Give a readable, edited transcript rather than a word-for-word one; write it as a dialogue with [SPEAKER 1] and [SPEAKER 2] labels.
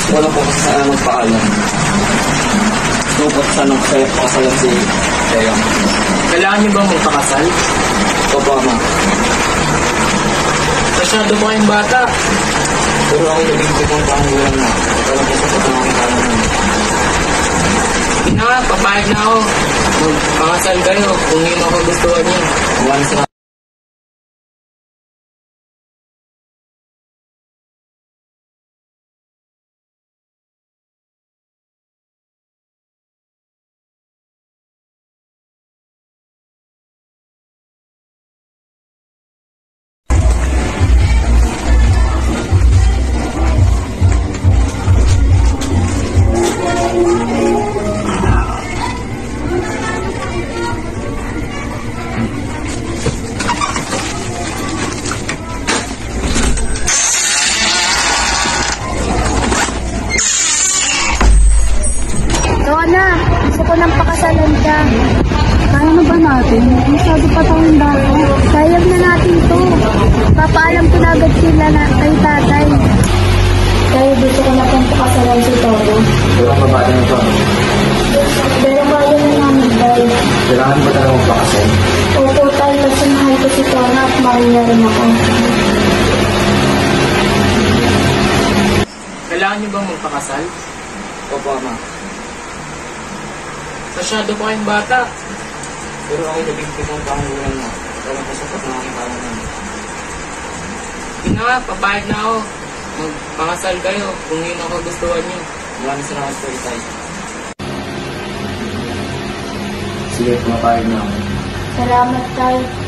[SPEAKER 1] Wala po kasi sana magpaalam. Gusto po sana pakasalan si Teo.
[SPEAKER 2] Kailangan niyo bang magpakasal?
[SPEAKER 1] Opo, Ama.
[SPEAKER 2] Masyado pa kayong bata.
[SPEAKER 1] Pero ako naging kong pangulang na. Wala po sa pagkakang kalaman.
[SPEAKER 2] Na, papayag na ako. Magpakasal kayo kung yung makagustuhan niyo.
[SPEAKER 1] Mawalan sa
[SPEAKER 3] Rona, gusto ko nang pakasalan ka. Kaya na ba natin? Masyado pa tayong bata. Sayang na natin to. Papaalam ko na agad sila na kay tatay. Kaya gusto ko na pang pakasalan si Toro.
[SPEAKER 1] pero ang babae na ito.
[SPEAKER 3] Pero kaya na namin tayo.
[SPEAKER 1] Kailangan ba talaga magpakasal?
[SPEAKER 3] Opo tayo kasi mahal ko si Toro at mahal niya rin ako.
[SPEAKER 2] Kailangan niyo bang magpakasal?
[SPEAKER 1] Opo, Ama.
[SPEAKER 2] Masyado pa kayong bata.
[SPEAKER 1] Pero ako naging kong pangulang na. Wala po sa pagkakang kalaman.
[SPEAKER 2] Na, papayag na ako. Magpakasal kayo kung yung makagustuhan niyo.
[SPEAKER 1] Maraming salamat po, Itay. Sige, pumapayag na ako.
[SPEAKER 3] Salamat tayo.